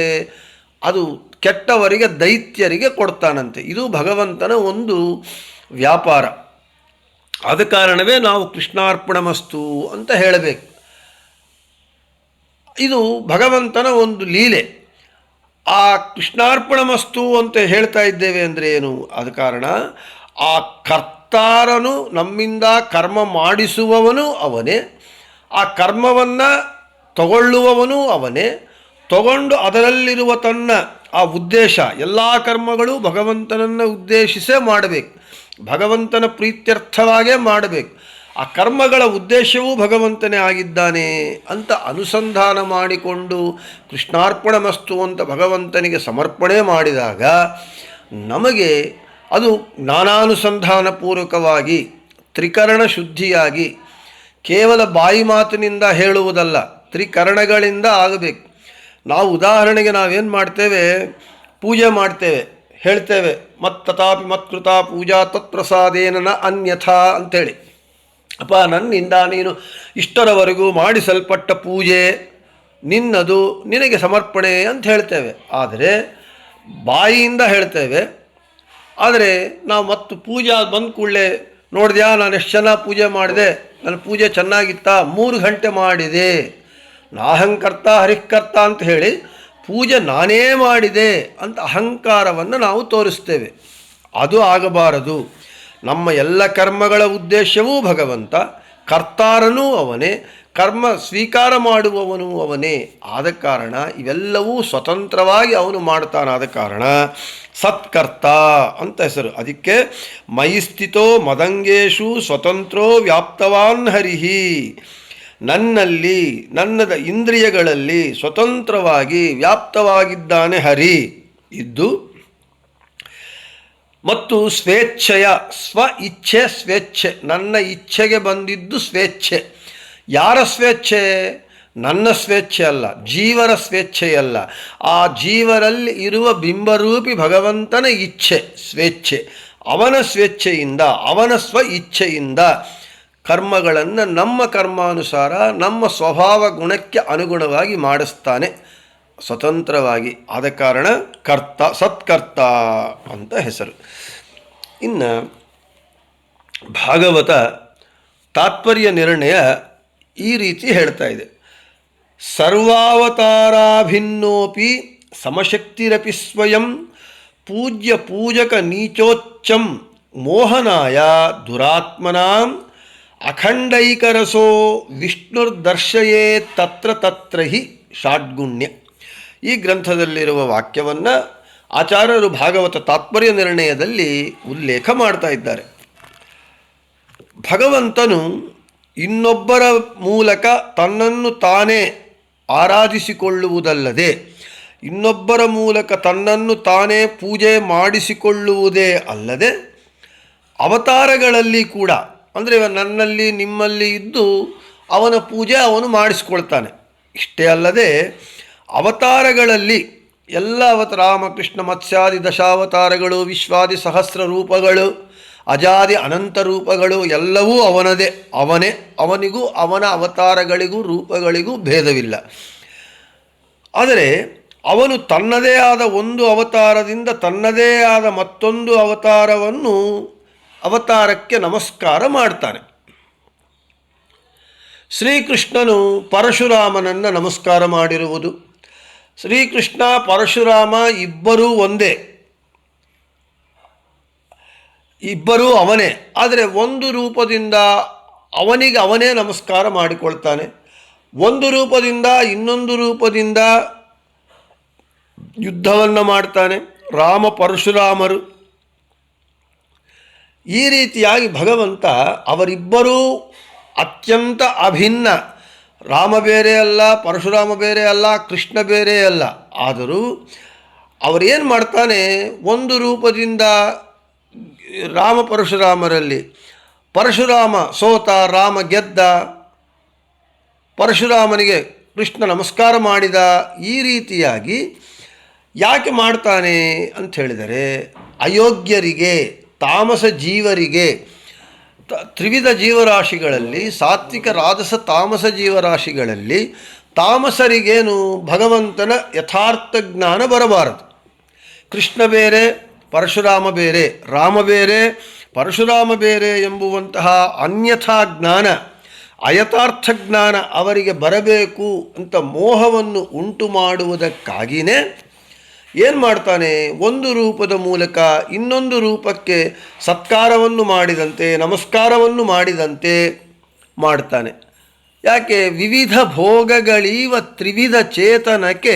ಅದು ಕೆಟ್ಟವರಿಗೆ, ದೈತ್ಯರಿಗೆ ಕೊಡ್ತಾನಂತೆ. ಇದು ಭಗವಂತನ ಒಂದು ವ್ಯಾಪಾರ. ಆದ ಕಾರಣವೇ ನಾವು ಕೃಷ್ಣಾರ್ಪಣಮಸ್ತು ಅಂತ ಹೇಳಬೇಕು. ಇದು ಭಗವಂತನ ಒಂದು ಲೀಲೆ. ಆ ಕೃಷ್ಣಾರ್ಪಣಮಸ್ತು ಅಂತ ಹೇಳ್ತಾ ಇದ್ದೇವೆ ಅಂದರೆ ಏನು? ಆದ ಕಾರಣ ಆ ಕರ್ತಾರನು, ನಮ್ಮಿಂದ ಕರ್ಮ ಮಾಡಿಸುವವನು ಅವನೇ, ಆ ಕರ್ಮವನ್ನು ತಗೊಳ್ಳುವವನು ಅವನೇ, ತಗೊಂಡು ಅದರಲ್ಲಿರುವ ತನ್ನ ಆ ಉದ್ದೇಶ, ಎಲ್ಲ ಕರ್ಮಗಳು ಭಗವಂತನನ್ನು ಉದ್ದೇಶಿಸೇ ಮಾಡಬೇಕು, ಭಗವಂತನ ಪ್ರೀತ್ಯರ್ಥವಾಗೇ ಮಾಡಬೇಕು. ಆ ಕರ್ಮಗಳ ಉದ್ದೇಶವೂ ಭಗವಂತನೇ ಆಗಿದ್ದಾನೆ ಅಂತ ಅನುಸಂಧಾನ ಮಾಡಿಕೊಂಡು ಕೃಷ್ಣಾರ್ಪಣಮಸ್ತು ಅಂತ ಭಗವಂತನಿಗೆ ಸಮರ್ಪಣೆ ಮಾಡಿದಾಗ ನಮಗೆ ಅದು ಜ್ಞಾನಾನುಸಂಧಾನಪೂರ್ವಕವಾಗಿ ತ್ರಿಕರಣ ಶುದ್ಧಿಯಾಗಿ ಕೇವಲ ಬಾಯಿ ಮಾತಿನಿಂದ ಹೇಳುವುದಲ್ಲ, ತ್ರಿಕರಣಗಳಿಂದ ಆಗಬೇಕು. ನಾವು ಉದಾಹರಣೆಗೆ ನಾವೇನು ಮಾಡ್ತೇವೆ, ಪೂಜೆ ಮಾಡ್ತೇವೆ, ಹೇಳ್ತೇವೆ, ತಥಾಪಿ ಮತ್ಕೃತ ಪೂಜಾ ತತ್ಪ್ರಸಾದೇನ ಅನ್ಯಥಾ ಅಂಥೇಳಿ. ಅಪ್ಪ, ನನ್ನಿಂದ ನೀನು ಇಷ್ಟರವರೆಗೂ ಮಾಡಿಸಲ್ಪಟ್ಟ ಪೂಜೆ ನಿನ್ನದು, ನಿನಗೆ ಸಮರ್ಪಣೆ ಅಂತ ಹೇಳ್ತೇವೆ. ಆದರೆ ಬಾಯಿಯಿಂದ ಹೇಳ್ತೇವೆ. ಆದರೆ ನಾವು ಮತ್ತು ಪೂಜೆ ಬಂದ ಕೂಡಲೇ ನೋಡಿದ್ಯಾ ನಾನು ಎಷ್ಟು ಚೆನ್ನಾಗಿ ಪೂಜೆ ಮಾಡಿದೆ, ನನ್ನ ಪೂಜೆ ಚೆನ್ನಾಗಿತ್ತಾ, 3 ಗಂಟೆ ಮಾಡಿದೆ, ನಾಹಂಕರ್ತ ಹರಿಕರ್ತ ಅಂತ ಹೇಳಿ ಪೂಜೆ ನಾನೇ ಮಾಡಿದೆ ಅಂತ ಅಹಂಕಾರವನ್ನು ನಾವು ತೋರಿಸ್ತೇವೆ. ಅದು ಆಗಬಾರದು. ನಮ್ಮ ಎಲ್ಲ ಕರ್ಮಗಳ ಉದ್ದೇಶವೂ ಭಗವಂತ, ಕರ್ತಾರನೂ ಅವನೇ, ಕರ್ಮ ಸ್ವೀಕಾರ ಮಾಡುವವನು ಅವನೇ. ಆದ ಕಾರಣ ಇವೆಲ್ಲವೂ ಸ್ವತಂತ್ರವಾಗಿ ಅವನು ಮಾಡ್ತಾನಾದ ಕಾರಣ ಸತ್ಕರ್ತ ಅಂತ ಹೆಸರು. ಅದಕ್ಕೆ ಮಯಿ ಸ್ಥಿತೋ ಮದಂಗೇಶು ಸ್ವತಂತ್ರೋ ವ್ಯಾಪ್ತವಾನ್ ಹರಿಹಿ, ನನ್ನಲ್ಲಿ ನನ್ನದ ಇಂದ್ರಿಯಗಳಲ್ಲಿ ಸ್ವತಂತ್ರವಾಗಿ ವ್ಯಾಪ್ತವಾಗಿದ್ದಾನೆ ಹರಿ ಇದ್ದು, ಮತ್ತು ಸ್ವೇಚ್ಛೆಯ, ಸ್ವ ಇಚ್ಛೆ ಸ್ವೇಚ್ಛೆ, ನನ್ನ ಇಚ್ಛೆಗೆ ಬಂದಿದ್ದು ಸ್ವೇಚ್ಛೆ. ಯಾರ ಸ್ವೇಚ್ಛೆ? ನನ್ನ ಸ್ವೇಚ್ಛೆ ಅಲ್ಲ, ಜೀವರ ಸ್ವೇಚ್ಛೆಯಲ್ಲ. ಆ ಜೀವರಲ್ಲಿ ಇರುವ ಬಿಂಬರೂಪಿ ಭಗವಂತನ ಇಚ್ಛೆ ಸ್ವೇಚ್ಛೆ. ಅವನ ಸ್ವೇಚ್ಛೆಯಿಂದ, ಅವನ ಸ್ವ ಇಚ್ಛೆಯಿಂದ ಕರ್ಮಗಳನ್ನು ನಮ್ಮ ಕರ್ಮಾನುಸಾರ ನಮ್ಮ ಸ್ವಭಾವ ಗುಣಕ್ಕೆ ಅನುಗುಣವಾಗಿ ಮಾಡಿಸ್ತಾನೆ ಸ್ವತಂತ್ರವಾಗಿ. ಆದ ಕಾರಣ ಕರ್ತ, ಸತ್ಕರ್ತ ಅಂತ ಹೆಸರು. ಇನ್ನು ಭಾಗವತ ತಾತ್ಪರ್ಯ ನಿರ್ಣಯ ಈ ರೀತಿ ಹೇಳ್ತಾ ಇದೆ. ಸರ್ವಾವತಾರಾಭಿನ್ನೋಪಿ ಸಮಶಕ್ತಿರಪಿ ಸ್ವಯಂ ಪೂಜ್ಯ ಪೂಜಕ ನೀಚೋಚ್ಚಂ ಮೋಹನಾಯ ದುರಾತ್ಮನಾಂ ಅಖಂಡೈಕರಸೋ ವಿಷ್ಣುರ್ದರ್ಶಯೇ ತತ್ರ ತತ್ರ ಹಿ ಷಾಡ್ಗುಣ್ಯ. ಈ ಗ್ರಂಥದಲ್ಲಿರುವ ವಾಕ್ಯವನ್ನು ಆಚಾರ್ಯರು ಭಾಗವತ ತಾತ್ಪರ್ಯ ನಿರ್ಣಯದಲ್ಲಿ ಉಲ್ಲೇಖ ಮಾಡ್ತಾ ಇದ್ದಾರೆ. ಭಗವಂತನು ಇನ್ನೊಬ್ಬರ ಮೂಲಕ ತನ್ನನ್ನು ತಾನೇ ಆರಾಧಿಸಿಕೊಳ್ಳುವುದಲ್ಲದೆ, ಇನ್ನೊಬ್ಬರ ಮೂಲಕ ತನ್ನನ್ನು ತಾನೇ ಪೂಜೆ ಮಾಡಿಸಿಕೊಳ್ಳುವುದೇ ಅಲ್ಲದೆ, ಅವತಾರಗಳಲ್ಲಿ ಕೂಡ, ಅಂದರೆ ನನ್ನಲ್ಲಿ ನಿಮ್ಮಲ್ಲಿ ಇದ್ದು ಅವನ ಪೂಜೆ ಅವನು ಮಾಡಿಸ್ಕೊಳ್ತಾನೆ. ಇಷ್ಟೇ ಅಲ್ಲದೆ ಅವತಾರಗಳಲ್ಲಿ ಎಲ್ಲ ರಾಮಕೃಷ್ಣ ಮತ್ಸ್ಯಾದಿ ದಶಾವತಾರಗಳು, ವಿಶ್ವಾದಿ ಸಹಸ್ರ ರೂಪಗಳು, ಅಜಾದಿ ಅನಂತ ರೂಪಗಳು ಎಲ್ಲವೂ ಅವನದೇ, ಅವನೇ. ಅವನಿಗೂ ಅವನ ಅವತಾರಗಳಿಗೂ ರೂಪಗಳಿಗೂ ಭೇದವಿಲ್ಲ. ಆದರೆ ಅವನು ತನ್ನದೇ ಆದ ಒಂದು ಅವತಾರದಿಂದ ತನ್ನದೇ ಆದ ಮತ್ತೊಂದು ಅವತಾರಕ್ಕೆ ನಮಸ್ಕಾರ ಮಾಡ್ತಾನೆ. ಶ್ರೀಕೃಷ್ಣನು ಪರಶುರಾಮನನ್ನು ನಮಸ್ಕಾರ ಮಾಡಿರುವುದು, ಶ್ರೀಕೃಷ್ಣ ಪರಶುರಾಮ ಇಬ್ಬರೂ ಒಂದೇ, ಇಬ್ಬರೂ ಅವನೇ. ಆದರೆ ಒಂದು ರೂಪದಿಂದ ಅವನಿಗೆ ಅವನೇ ನಮಸ್ಕಾರ ಮಾಡಿಕೊಳ್ತಾನೆ, ಒಂದು ರೂಪದಿಂದ ಇನ್ನೊಂದು ರೂಪದಿಂದ ಯುದ್ಧವನ್ನು ಮಾಡ್ತಾನೆ. ರಾಮ ಪರಶುರಾಮರು ಈ ರೀತಿಯಾಗಿ ಭಗವಂತ ಅವರಿಬ್ಬರೂ ಅತ್ಯಂತ ಅಭಿನ್ನ. ರಾಮ ಬೇರೆ ಅಲ್ಲ, ಪರಶುರಾಮ ಬೇರೆ ಅಲ್ಲ, ಕೃಷ್ಣ ಬೇರೆ ಅಲ್ಲ. ಆದರೂ ಅವರೇನು ಮಾಡ್ತಾನೆ, ಒಂದು ರೂಪದಿಂದ ರಾಮ ಪರಶುರಾಮರಲ್ಲಿ ಪರಶುರಾಮ ಸೋತ, ರಾಮ ಗೆದ್ದ, ಪರಶುರಾಮನಿಗೆ ಕೃಷ್ಣ ನಮಸ್ಕಾರ ಮಾಡಿದ. ಈ ರೀತಿಯಾಗಿ ಯಾಕೆ ಮಾಡ್ತಾನೆ ಅಂತ ಹೇಳಿದರೆ, ಅಯೋಗ್ಯರಿಗೆ, ತಾಮಸ ಜೀವರಿಗೆ, ತ್ರಿವಿಧ ಜೀವರಾಶಿಗಳಲ್ಲಿ ಸಾತ್ವಿಕ ರಾಜಸ ತಾಮಸ ಜೀವರಾಶಿಗಳಲ್ಲಿ ತಾಮಸರಿಗೇನು ಭಗವಂತನ ಯಥಾರ್ಥ ಜ್ಞಾನ ಬರಬಾರದು. ಕೃಷ್ಣ ಬೇರೆ, ಪರಶುರಾಮ ಬೇರೆ, ರಾಮ ಬೇರೆ, ಪರಶುರಾಮ ಬೇರೆ ಎಂಬುವಂತಹ ಅನ್ಯಥಾ ಜ್ಞಾನ, ಅಯಥಾರ್ಥ ಜ್ಞಾನ ಅವರಿಗೆ ಬರಬೇಕು ಅಂತ ಮೋಹವನ್ನು ಉಂಟು ಮಾಡುವುದಕ್ಕಾಗಿಯೇ ಏನು ಮಾಡ್ತಾನೆ, ಒಂದು ರೂಪದ ಮೂಲಕ ಇನ್ನೊಂದು ರೂಪಕ್ಕೆ ಸತ್ಕಾರವನ್ನು ಮಾಡಿದಂತೆ, ನಮಸ್ಕಾರವನ್ನು ಮಾಡಿದಂತೆ ಮಾಡ್ತಾನೆ. ಯಾಕೆ? ವಿವಿಧ ಭೋಗಗಳೀವ ತ್ರಿವಿಧ ಚೇತನಕ್ಕೆ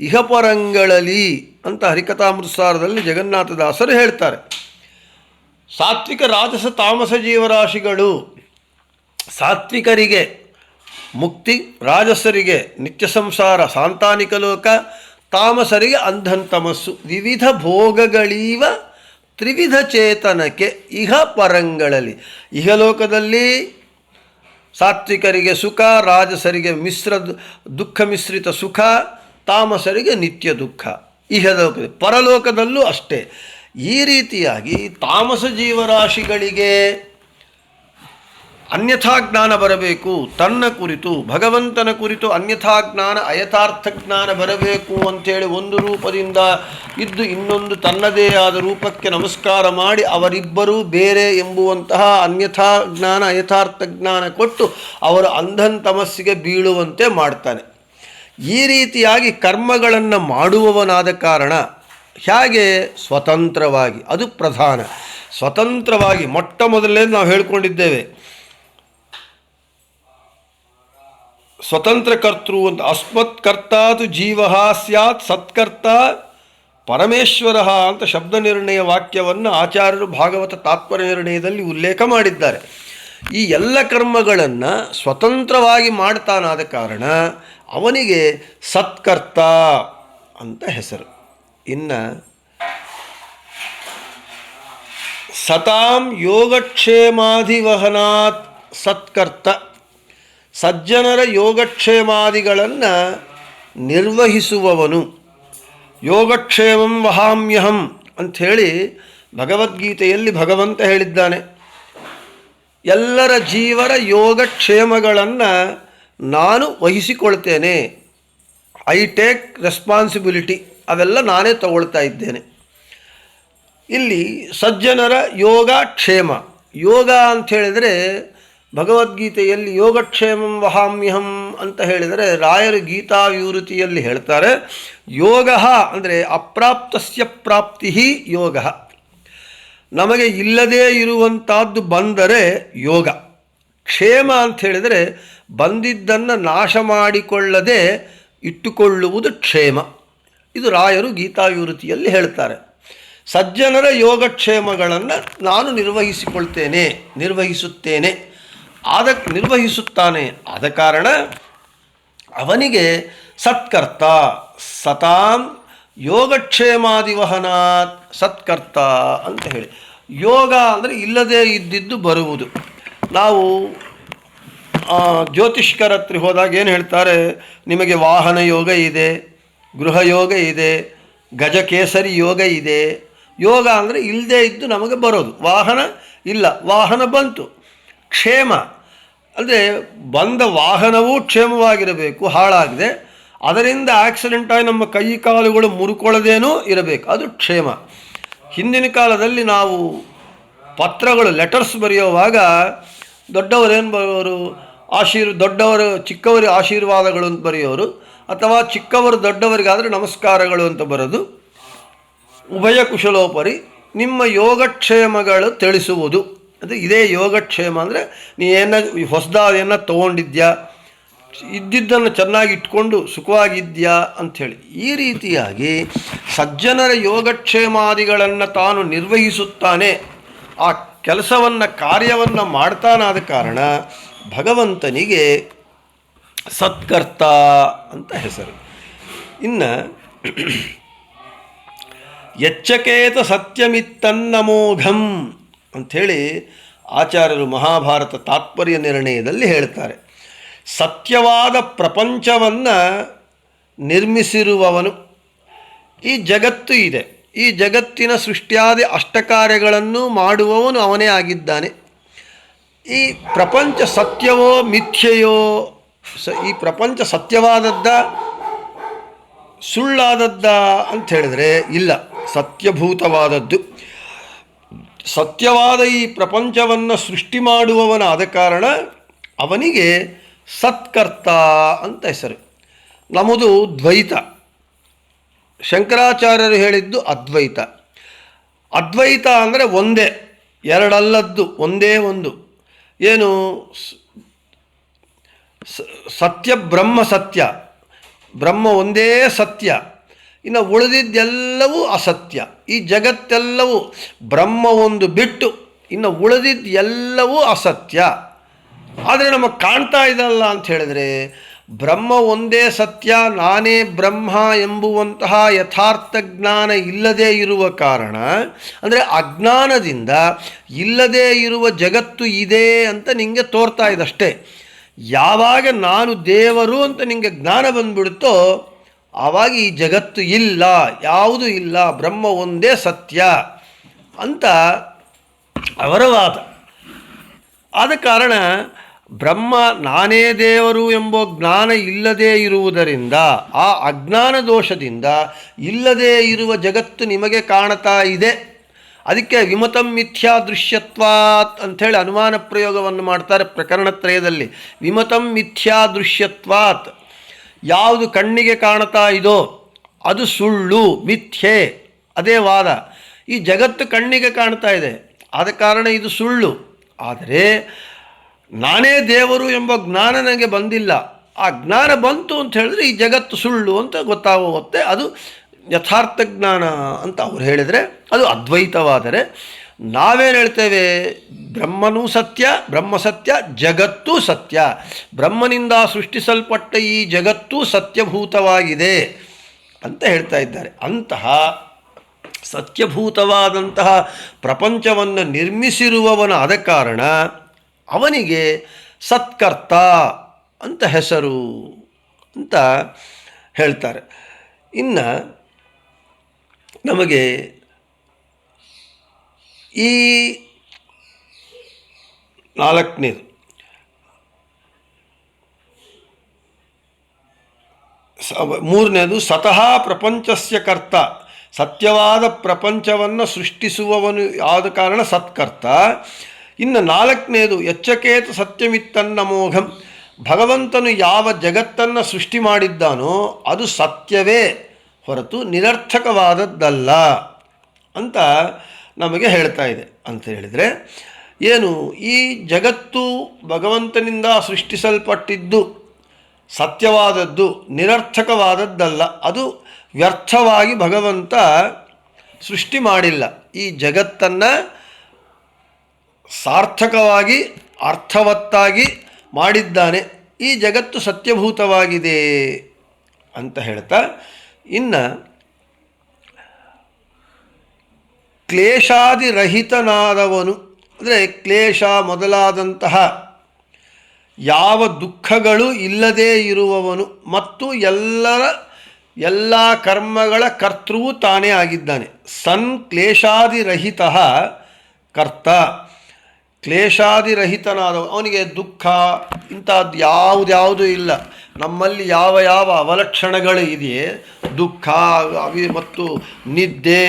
ಇಹಪರಂಗಳಲ್ಲಿ ಅಂತ ಹರಿಕಥಾಮೃತಸಾರದಲ್ಲಿ ಜಗನ್ನಾಥದಾಸರು ಹೇಳ್ತಾರೆ. ಸಾತ್ವಿಕ ರಾಜಸ ತಾಮಸ ಜೀವರಾಶಿಗಳು, ಸಾತ್ವಿಕರಿಗೆ ಮುಕ್ತಿ, ರಾಜಸರಿಗೆ ನಿತ್ಯ ಸಂಸಾರ ಸಾಂತಾನಿಕ ಲೋಕ, ತಾಮಸರಿಗೆ ಅಂಧಂತಮಸ್ಸು. ವಿವಿಧ ಭೋಗಗಳೀವ ತ್ರಿವಿಧ ಚೇತನಕ್ಕೆ ಇಹ ಪರಂಗಳಲ್ಲಿ, ಇಹಲೋಕದಲ್ಲಿ ಸಾತ್ವಿಕರಿಗೆ ಸುಖ, ರಾಜಸರಿಗೆ ದುಃಖ ಮಿಶ್ರಿತ ಸುಖ, ತಾಮಸರಿಗೆ ನಿತ್ಯ ದುಃಖ. ಇಹಲೋಕ ಪರಲೋಕದಲ್ಲೂ ಅಷ್ಟೇ. ಈ ರೀತಿಯಾಗಿ ತಾಮಸ ಜೀವರಾಶಿಗಳಿಗೆ ಅನ್ಯಥಾ ಜ್ಞಾನ ಬರಬೇಕು, ತನ್ನ ಕುರಿತು ಭಗವಂತನ ಕುರಿತು ಅನ್ಯಥಾ ಜ್ಞಾನ ಅಯಥಾರ್ಥ ಜ್ಞಾನ ಬರಬೇಕು ಅಂಥೇಳಿ ಒಂದು ರೂಪದಿಂದ ಇದ್ದು ಇನ್ನೊಂದು ತನ್ನದೇ ಆದ ರೂಪಕ್ಕೆ ನಮಸ್ಕಾರ ಮಾಡಿ ಅವರಿಬ್ಬರೂ ಬೇರೆ ಎಂಬುವಂತಹ ಅನ್ಯಥಾ ಜ್ಞಾನ ಅಯಥಾರ್ಥ ಜ್ಞಾನ ಕೊಟ್ಟು ಅವರು ಅಂಧನ್ ತಮಸ್ಸಿಗೆ ಬೀಳುವಂತೆ ಮಾಡ್ತಾನೆ. ಈ ರೀತಿಯಾಗಿ ಕರ್ಮಗಳನ್ನು ಮಾಡುವವನಾದ ಕಾರಣ ಹೇಗೆ ಸ್ವತಂತ್ರವಾಗಿ, ಅದು ಪ್ರಧಾನ. ಸ್ವತಂತ್ರವಾಗಿ ಮೊಟ್ಟ ಮೊದಲೇ ನಾವು ಹೇಳ್ಕೊಂಡಿದ್ದೇವೆ, ಸ್ವತಂತ್ರ ಕರ್ತೃ ಅಂತ. ಅಸ್ಮತ್ ಕರ್ತಾತು ಜೀವ ಸ್ಯಾತ್ ಸತ್ಕರ್ತ ಪರಮೇಶ್ವರ ಅಂತ ಶಬ್ದ ನಿರ್ಣಯ ವಾಕ್ಯವನ್ನು ಆಚಾರ್ಯರು ಭಾಗವತ ತಾತ್ಪರ್ಯ ನಿರ್ಣಯದಲ್ಲಿ ಉಲ್ಲೇಖ ಮಾಡಿದ್ದಾರೆ. ಈ ಎಲ್ಲ ಕರ್ಮಗಳನ್ನು ಸ್ವತಂತ್ರವಾಗಿ ಮಾಡ್ತಾನಾದ ಕಾರಣ ಅವನಿಗೆ ಸತ್ಕರ್ತ ಅಂತ ಹೆಸರು. ಇನ್ನು ಸತಾಂ ಯೋಗಕ್ಷೇಮಾಧಿವಹನಾತ್ ಸತ್ಕರ್ತ, ಸಜ್ಜನರ ಯೋಗಕ್ಷೇಮಾದಿಗಳನ್ನು ನಿರ್ವಹಿಸುವವನು. ಯೋಗಕ್ಷೇಮಂ ವಹಾಮ್ಯಹಂ ಅಂಥೇಳಿ ಭಗವದ್ಗೀತೆಯಲ್ಲಿ ಭಗವಂತ ಹೇಳಿದ್ದಾನೆ. ಎಲ್ಲರ ಜೀವರ ಯೋಗಕ್ಷೇಮಗಳನ್ನು ನಾನು ವಹಿಸಿಕೊಳ್ತೇನೆ, ಐ ಟೇಕ್ ರೆಸ್ಪಾನ್ಸಿಬಿಲಿಟಿ, ಅವೆಲ್ಲ ನಾನೇ ತಗೊಳ್ತಾ ಇದ್ದೇನೆ. ಇಲ್ಲಿ ಸಜ್ಜನರ ಯೋಗ ಕ್ಷೇಮ, ಯೋಗ ಅಂತ ಹೇಳಿದರೆ ಭಗವದ್ಗೀತೆಯಲ್ಲಿ ಯೋಗಕ್ಷೇಮಂ ವಹಾಮ್ಯಹಂ ಅಂತ ಹೇಳಿದರೆ ರಾಯರು ಗೀತಾವಿವೃತಿಯಲ್ಲಿ ಹೇಳ್ತಾರೆ, ಯೋಗ ಅಂದರೆ ಅಪ್ರಾಪ್ತಸ್ಯ ಪ್ರಾಪ್ತಿ ಯೋಗ. ನಮಗೆ ಇಲ್ಲದೇ ಇರುವಂಥದ್ದು ಬಂದರೆ ಯೋಗ. ಕ್ಷೇಮ ಅಂತ ಹೇಳಿದರೆ ಬಂದಿದ್ದನ್ನು ನಾಶ ಮಾಡಿಕೊಳ್ಳದೆ ಇಟ್ಟುಕೊಳ್ಳುವುದು ಕ್ಷೇಮ. ಇದು ರಾಯರು ಗೀತಾವಿವೃತಿಯಲ್ಲಿ ಹೇಳ್ತಾರೆ. ಸಜ್ಜನರ ಯೋಗಕ್ಷೇಮಗಳನ್ನು ನಾನು ನಿರ್ವಹಿಸುತ್ತೇನೆ, ನಿರ್ವಹಿಸುತ್ತಾನೆ. ಆದ ಕಾರಣ ಅವನಿಗೆ ಸತ್ಕರ್ತ, ಸತಾಂ ಯೋಗಕ್ಷೇಮಾದಿವಹನಾತ್ ಸತ್ಕರ್ತ ಅಂತ ಹೇಳಿ. ಯೋಗ ಅಂದರೆ ಇಲ್ಲದೇ ಇದ್ದಿದ್ದು ಬರುವುದು. ನಾವು ಜ್ಯೋತಿಷ್ಕರ ಹತ್ರ ಹೋದಾಗ ಏನು ಹೇಳ್ತಾರೆ, ನಿಮಗೆ ವಾಹನ ಯೋಗ ಇದೆ, ಗೃಹ ಯೋಗ ಇದೆ, ಗಜಕೇಸರಿ ಯೋಗ ಇದೆ. ಯೋಗ ಅಂದರೆ ಇಲ್ಲದೇ ಇದ್ದು ನಮಗೆ ಬರೋದು. ವಾಹನ ಇಲ್ಲ, ವಾಹನ ಬಂತು. ಕ್ಷೇಮ ಅಂದರೆ ಬಂದ ವಾಹನವೂ ಕ್ಷೇಮವಾಗಿರಬೇಕು, ಹಾಳಾಗದೆ ಅದರಿಂದ ಆಕ್ಸಿಡೆಂಟಾಗಿ ನಮ್ಮ ಕೈ ಕಾಲುಗಳು ಮುರುಕೊಳ್ಳದೇನೂ ಇರಬೇಕು, ಅದು ಕ್ಷೇಮ. ಹಿಂದಿನ ಕಾಲದಲ್ಲಿ ನಾವು ಪತ್ರಗಳು ಲೆಟರ್ಸ್ ಬರೆಯುವಾಗ ದೊಡ್ಡವರೇನು ಬರೆಯೋರು, ದೊಡ್ಡವರು ಚಿಕ್ಕವರಿಗೆ ಆಶೀರ್ವಾದಗಳು ಅಂತ ಬರೆಯೋರು, ಅಥವಾ ಚಿಕ್ಕವರು ದೊಡ್ಡವರಿಗಾದರೆ ನಮಸ್ಕಾರಗಳು ಅಂತ ಬರೋದು. ಉಭಯ ಕುಶಲೋಪರಿ ನಿಮ್ಮ ಯೋಗಕ್ಷೇಮಗಳು ತಿಳಿಸುವುದು. ಅದು ಇದೇ ಯೋಗಕ್ಷೇಮ ಅಂದರೆ ನೀ ಹೊಸದಾದೇನ ತೊಗೊಂಡಿದ್ಯಾ, ಇದ್ದಿದ್ದನ್ನು ಚೆನ್ನಾಗಿ ಇಟ್ಕೊಂಡು ಸುಖವಾಗಿದ್ಯಾ ಅಂಥೇಳಿ. ಈ ರೀತಿಯಾಗಿ ಸಜ್ಜನರ ಯೋಗಕ್ಷೇಮಾದಿಗಳನ್ನು ತಾನು ನಿರ್ವಹಿಸುತ್ತಾನೆ, ಆ ಕೆಲಸವನ್ನು ಕಾರ್ಯವನ್ನು ಮಾಡ್ತಾನಾದ ಕಾರಣ ಭಗವಂತನಿಗೆ ಸತ್ಕರ್ತ ಅಂತ ಹೆಸರು. ಇನ್ನು ಎಚ್ಚಕೇತ ಸತ್ಯಮಿತ್ತನ್ನಮೋಘಂ ಅಂಥೇಳಿ ಆಚಾರ್ಯರು ಮಹಾಭಾರತ ತಾತ್ಪರ್ಯ ನಿರ್ಣಯದಲ್ಲಿ ಹೇಳ್ತಾರೆ. ಸತ್ಯವಾದ ಪ್ರಪಂಚವನ್ನು ನಿರ್ಮಿಸಿರುವವನು. ಈ ಜಗತ್ತು ಇದೆ, ಈ ಜಗತ್ತಿನ ಸೃಷ್ಟಿಯಾದಿ ಅಷ್ಟಕಾರ್ಯಗಳನ್ನು ಮಾಡುವವನು ಅವನೇ ಆಗಿದ್ದಾನೆ. ಈ ಪ್ರಪಂಚ ಸತ್ಯವೋ ಮಿಥ್ಯೆಯೋ, ಈ ಪ್ರಪಂಚ ಸತ್ಯವಾದದ್ದ ಸುಳ್ಳಾದದ್ದ ಅಂತ ಹೇಳಿದರೆ ಇಲ್ಲ, ಸತ್ಯಭೂತವಾದದ್ದು. ಸತ್ಯವಾದ ಈ ಪ್ರಪಂಚವನ್ನು ಸೃಷ್ಟಿ ಮಾಡುವವನಾದ ಕಾರಣ ಅವನಿಗೆ ಸತ್ಕರ್ತ ಅಂತ ಹೆಸರು. ನಮ್ಮದು ದ್ವೈತ, ಶಂಕರಾಚಾರ್ಯರು ಹೇಳಿದ್ದು ಅದ್ವೈತ. ಅದ್ವೈತ ಅಂದರೆ ಒಂದೇ, ಎರಡಲ್ಲದ್ದು, ಒಂದೇ ಒಂದು. ಏನು ಸತ್ಯ, ಬ್ರಹ್ಮ ಸತ್ಯ, ಬ್ರಹ್ಮ ಒಂದೇ ಸತ್ಯ, ಇನ್ನು ಉಳಿದಿದ್ದೆಲ್ಲವೂ ಅಸತ್ಯ. ಈ ಜಗತ್ತೆಲ್ಲವೂ ಬ್ರಹ್ಮ ಒಂದು ಬಿಟ್ಟು ಇನ್ನು ಉಳಿದಿದ್ದೆಲ್ಲವೂ ಅಸತ್ಯ. ಆದರೆ ನಮಗೆ ಕಾಣ್ತಾ ಇದಲ್ಲ ಅಂತ ಹೇಳಿದರೆ ಬ್ರಹ್ಮ ಒಂದೇ ಸತ್ಯ, ನಾನೇ ಬ್ರಹ್ಮ ಎಂಬುವಂತಹ ಯಥಾರ್ಥ ಜ್ಞಾನ ಇಲ್ಲದೇ ಇರುವ ಕಾರಣ, ಅಂದರೆ ಅಜ್ಞಾನದಿಂದ ಇಲ್ಲದೇ ಇರುವ ಜಗತ್ತು ಇದೆ ಅಂತ ನಿಮಗೆ ತೋರ್ತಾ ಇದಷ್ಟೇ. ಯಾವಾಗ ನಾನು ದೇವರು ಅಂತ ನಿಮಗೆ ಜ್ಞಾನ ಬಂದುಬಿಡುತ್ತೋ ಆವಾಗ ಈ ಜಗತ್ತು ಇಲ್ಲ, ಯಾವುದೂ ಇಲ್ಲ, ಬ್ರಹ್ಮ ಒಂದೇ ಸತ್ಯ ಅಂತ ಅವರ ವಾದ. ಆದ ಕಾರಣ ಬ್ರಹ್ಮ ನಾನೇ ದೇವರು ಎಂಬ ಜ್ಞಾನ ಇಲ್ಲದೇ ಇರುವುದರಿಂದ ಆ ಅಜ್ಞಾನ ದೋಷದಿಂದ ಇಲ್ಲದೇ ಇರುವ ಜಗತ್ತು ನಿಮಗೆ ಕಾಣ್ತಾ ಇದೆ. ಅದಕ್ಕೆ ವಿಮತಂ ಮಿಥ್ಯಾ ದೃಶ್ಯತ್ವಾತ್ ಅಂಥೇಳಿ ಅನುಮಾನ ಪ್ರಯೋಗವನ್ನು ಮಾಡ್ತಾರೆ ಪ್ರಕರಣತ್ರಯದಲ್ಲಿ. ವಿಮತಂ ಮಿಥ್ಯಾ ದೃಶ್ಯತ್ವಾತ್, ಯಾವುದು ಕಣ್ಣಿಗೆ ಕಾಣ್ತಾ ಇದೋ ಅದು ಸುಳ್ಳು, ಮಿಥ್ಯೆ, ಅದೇ ವಾದ. ಈ ಜಗತ್ತು ಕಣ್ಣಿಗೆ ಕಾಣ್ತಾ ಇದೆ, ಆದ ಕಾರಣ ಇದು ಸುಳ್ಳು. ಆದರೆ ನಾನೇ ದೇವರು ಎಂಬ ಜ್ಞಾನ ನನಗೆ ಬಂದಿಲ್ಲ. ಆ ಜ್ಞಾನ ಬಂತು ಅಂತ ಹೇಳಿದ್ರೆ ಈ ಜಗತ್ತು ಸುಳ್ಳು ಅಂತ ಗೊತ್ತಾಗುತ್ತೆ. ಅದು ಯಥಾರ್ಥ ಜ್ಞಾನ ಅಂತ ಅವ್ರು ಹೇಳಿದರೆ ಅದು ಅದ್ವೈತವಾದರೆ, ನಾವೇನು ಹೇಳ್ತೇವೆ? ಬ್ರಹ್ಮನೂ ಸತ್ಯ, ಬ್ರಹ್ಮ ಸತ್ಯ, ಜಗತ್ತೂ ಸತ್ಯ. ಬ್ರಹ್ಮನಿಂದ ಸೃಷ್ಟಿಸಲ್ಪಟ್ಟ ಈ ಜಗತ್ತೂ ಸತ್ಯಭೂತವಾಗಿದೆ ಅಂತ ಹೇಳ್ತಾ ಇದ್ದಾರೆ. ಅಂತಹ ಸತ್ಯಭೂತವಾದಂತಹ ಪ್ರಪಂಚವನ್ನು ನಿರ್ಮಿಸಿರುವವನಾದ ಕಾರಣ ಅವನಿಗೆ ಸತ್ಕರ್ತ ಅಂತ ಹೆಸರು ಅಂತ ಹೇಳ್ತಾರೆ. ಇನ್ನು ನಮಗೆ ಈ ನಾಲ್ಕನೇದು ಮೂರನೇದು ಸತಃ ಪ್ರಪಂಚಸ್ಯ ಕರ್ತ, ಸತ್ಯವಾದ ಪ್ರಪಂಚವನ್ನು ಸೃಷ್ಟಿಸುವವನು ಆದ ಕಾರಣ ಸತ್ಕರ್ತ. ಇನ್ನು ನಾಲ್ಕನೇದು ಎಚ್ಚಕೇತ ಸತ್ಯಮಿತ್ತನ್ನ ಮೋಘಂ, ಭಗವಂತನು ಯಾವ ಜಗತ್ತನ್ನು ಸೃಷ್ಟಿ ಮಾಡಿದ್ದಾನೋ ಅದು ಸತ್ಯವೇ ಹೊರತು ನಿರರ್ಥಕವಾದದ್ದಲ್ಲ ಅಂತ ನಮಗೆ ಹೇಳ್ತಾ ಇದೆ. ಅಂತ ಹೇಳಿದರೆ ಏನು, ಈ ಜಗತ್ತು ಭಗವಂತನಿಂದ ಸೃಷ್ಟಿಸಲ್ಪಟ್ಟಿದ್ದು ಸತ್ಯವಾದದ್ದು, ನಿರರ್ಥಕವಾದದ್ದಲ್ಲ. ಅದು ವ್ಯರ್ಥವಾಗಿ ಭಗವಂತ ಸೃಷ್ಟಿ ಮಾಡಿಲ್ಲ. ಈ ಜಗತ್ತನ್ನು ಸಾರ್ಥಕವಾಗಿ ಅರ್ಥವತ್ತಾಗಿ ಮಾಡಿದ್ದಾನೆ. ಈ ಜಗತ್ತು ಸತ್ಯಭೂತವಾಗಿದೆ ಅಂತ ಹೇಳ್ತಾ, ಇನ್ನು ಕ್ಲೇಶಾದಿರಹಿತನಾದವನು ಅಂದರೆ ಕ್ಲೇಶ ಮೊದಲಾದಂತಹ ಯಾವ ದುಃಖಗಳು ಇಲ್ಲದೇ ಇರುವವನು ಮತ್ತು ಎಲ್ಲ ಕರ್ಮಗಳ ಕರ್ತೃವು ತಾನೇ ಆಗಿದ್ದಾನೆ. ಸನ್ ಕ್ಲೇಶಾದಿರಹಿತ ಕರ್ತ, ಕ್ಲೇಶಾದಿರಹಿತನಾದವ, ಅವನಿಗೆ ದುಃಖ ಇಂಥದ್ದು ಯಾವುದ್ಯಾವುದೂ ಇಲ್ಲ. ನಮ್ಮಲ್ಲಿ ಯಾವ ಯಾವ ಅವಲಕ್ಷಣಗಳು ಇದೆಯೇ, ದುಃಖ ಮತ್ತು ನಿದ್ದೆ,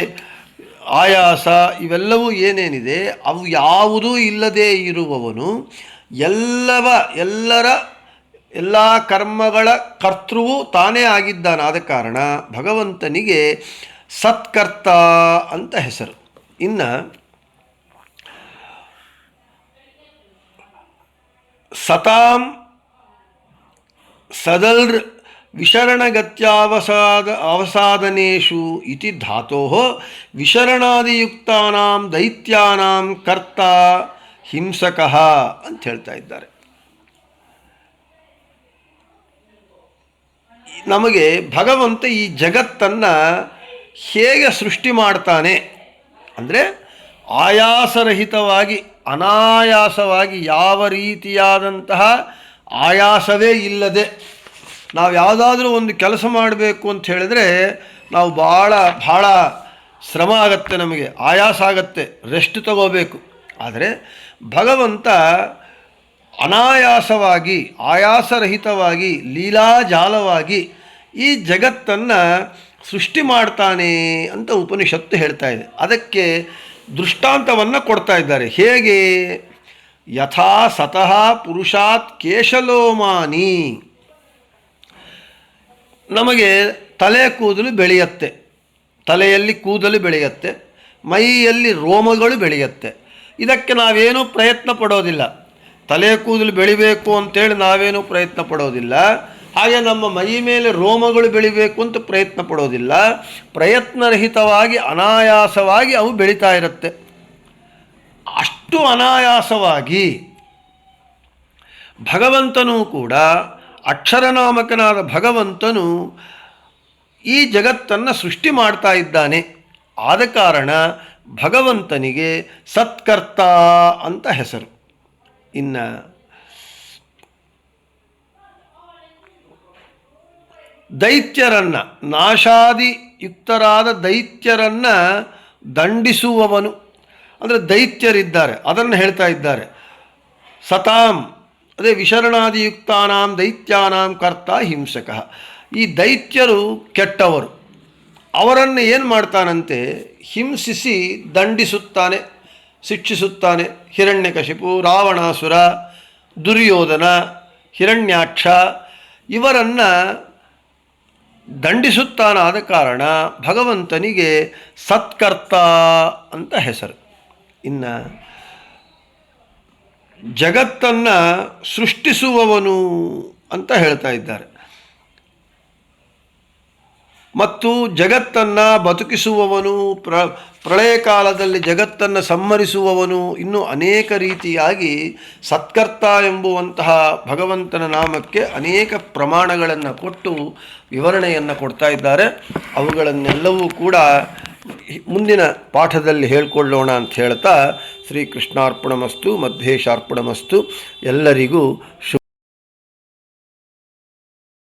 ಆಯಾಸ, ಇವೆಲ್ಲವೂ ಏನೇನಿದೆ ಅವು ಯಾವುದೂ ಇಲ್ಲದೇ ಇರುವವನು, ಎಲ್ಲ ಕರ್ಮಗಳ ಕರ್ತೃವು ತಾನೇ ಆಗಿದ್ದಾನೆ. ಆದ ಕಾರಣ ಭಗವಂತನಿಗೆ ಸತ್ಕರ್ತ ಅಂತ ಹೆಸರು. ಇನ್ನು ಸತಾಂ ಸದಲ್ ವಿಶರಣಗತ್ಯಾವಸಾದನೇಷು ಇತಿ ಧಾತೋಃ ವಿಶರಣಾದಿಯುಕ್ತಾನಾಂ ದೈತ್ಯಾನಾಂ ಕರ್ತ ಹಿಂಸಕಃ ಅಂತ ಹೇಳ್ತಾ ಇದ್ದಾರೆ. ನಮಗೆ ಭಗವಂತ ಈ ಜಗತ್ತನ್ನು ಹೇಗೆ ಸೃಷ್ಟಿ ಮಾಡ್ತಾನೆ ಅಂದರೆ ಆಯಾಸರಹಿತವಾಗಿ, ಅನಾಯಾಸವಾಗಿ, ಯಾವ ರೀತಿಯಾದಂತಹ ಆಯಾಸವೇ ಇಲ್ಲದೆ. ನಾವು ಯಾವುದಾದ್ರೂ ಒಂದು ಕೆಲಸ ಮಾಡಬೇಕು ಅಂತ ಹೇಳಿದ್ರೆ ನಾವು ಭಾಳ ಶ್ರಮ ಆಗತ್ತೆ, ನಮಗೆ ಆಯಾಸ ಆಗತ್ತೆ, ರೆಸ್ಟ್ ತಗೋಬೇಕು. ಆದರೆ ಭಗವಂತ ಅನಾಯಾಸವಾಗಿ, ಆಯಾಸರಹಿತವಾಗಿ, ಲೀಲಾಜಾಲವಾಗಿ ಈ ಜಗತ್ತನ್ನು ಸೃಷ್ಟಿ ಮಾಡ್ತಾನೆ ಅಂತ ಉಪನಿಷತ್ತು ಹೇಳ್ತಾ ಇದೆ. ಅದಕ್ಕೆ ದೃಷ್ಟಾಂತವನ್ನು ಕೊಡ್ತಾ ಇದ್ದಾರೆ. ಹೇಗೆ? ಯಥಾ ಸತಃ ಪುರುಷಾತ್ ಕೇಶಲೋಮಾನಿ, ನಮಗೆ ತಲೆ ಕೂದಲು ಬೆಳೆಯುತ್ತೆ, ತಲೆಯಲ್ಲಿ ಕೂದಲು ಬೆಳೆಯುತ್ತೆ, ಮೈಯಲ್ಲಿ ರೋಮಗಳು ಬೆಳೆಯುತ್ತೆ. ಇದಕ್ಕೆ ನಾವೇನೂ ಪ್ರಯತ್ನ ಪಡೋದಿಲ್ಲ. ತಲೆ ಕೂದಲು ಬೆಳಿಬೇಕು ಅಂತೇಳಿ ನಾವೇನೂ ಪ್ರಯತ್ನ ಪಡೋದಿಲ್ಲ. ಹಾಗೆ ನಮ್ಮ ಮೈ ಮೇಲೆ ರೋಮಗಳು ಬೆಳಿಬೇಕು ಅಂತ ಪ್ರಯತ್ನ ಪಡೋದಿಲ್ಲ. ಪ್ರಯತ್ನರಹಿತವಾಗಿ ಅನಾಯಾಸವಾಗಿ ಅವು ಬೆಳೀತಾ ಇರುತ್ತೆ. ಅಷ್ಟು ಅನಾಯಾಸವಾಗಿ ಭಗವಂತನೂ ಕೂಡ, ಅಕ್ಷರನಾಮಕನಾದ ಭಗವಂತನು ಈ ಜಗತ್ತನ್ನು ಸೃಷ್ಟಿ ಮಾಡ್ತಾ ಇದ್ದಾನೆ. ಆದ ಕಾರಣ ಭಗವಂತನಿಗೆ ಸತ್ಕರ್ತ ಅಂತ ಹೆಸರು. ಇನ್ನು ದೈತ್ಯರನ್ನು, ನಾಶಾದಿಯುಕ್ತರಾದ ದೈತ್ಯರನ್ನು ದಂಡಿಸುವವನು ಅಂದರೆ ದೈತ್ಯರಿದ್ದಾರೆ, ಅದನ್ನು ಹೇಳ್ತಾ ಇದ್ದಾರೆ. ಸತಾಂ ಅದೇ ವಿಶರಣಾದಿಯುಕ್ತಾನಾಂ ದೈತ್ಯಾನಾಂ ಕರ್ತ ಹಿಂಸಕ. ಈ ದೈತ್ಯರು ಕೆಟ್ಟವರು, ಅವರನ್ನು ಏನು ಮಾಡ್ತಾನಂತೆ, ಹಿಂಸಿಸಿ ದಂಡಿಸುತ್ತಾನೆ, ಶಿಕ್ಷಿಸುತ್ತಾನೆ. ಹಿರಣ್ಯಕಶಿಪು, ರಾವಣಾಸುರ, ದುರ್ಯೋಧನ, ಹಿರಣ್ಯಾಕ್ಷ ಇವರನ್ನು ದಂಡಿಸುತ್ತಾನಾದ ಕಾರಣ ಭಗವಂತನಿಗೆ ಸತ್ಕರ್ತ ಅಂತ ಹೆಸರು. ಇನ್ನು ಜಗತ್ತನ್ನು ಸೃಷ್ಟಿಸುವವನು ಅಂತ ಹೇಳ್ತಾ ಇದ್ದಾರೆ, ಮತ್ತು ಜಗತ್ತನ್ನು ಬದುಕಿಸುವವನು, ಪ್ರಳಯ ಕಾಲದಲ್ಲಿ ಜಗತ್ತನ್ನು ಸಂಹರಿಸುವವನು, ಇನ್ನೂ ಅನೇಕ ರೀತಿಯಾಗಿ ಸತ್ಕರ್ತ ಎಂಬುವಂತಹ ಭಗವಂತನ ನಾಮಕ್ಕೆ ಅನೇಕ ಪ್ರಮಾಣಗಳನ್ನು ಕೊಟ್ಟು ವಿವರಣೆಯನ್ನು ಕೊಡ್ತಾ ಇದ್ದಾರೆ. ಅವುಗಳನ್ನೆಲ್ಲವೂ ಕೂಡ ಮುಂದಿನ ಪಾಠದಲ್ಲಿ ಹೇಳಿಕೊಳ್ಳೋಣ ಅಂತ ಹೇಳ್ತಾ ಶ್ರೀಕೃಷ್ಣಾರ್ಪಣಮಸ್ತು, ಮಧ್ವೇಶಾರ್ಪಣಮಸ್ತು. ಎಲ್ಲರಿಗೂ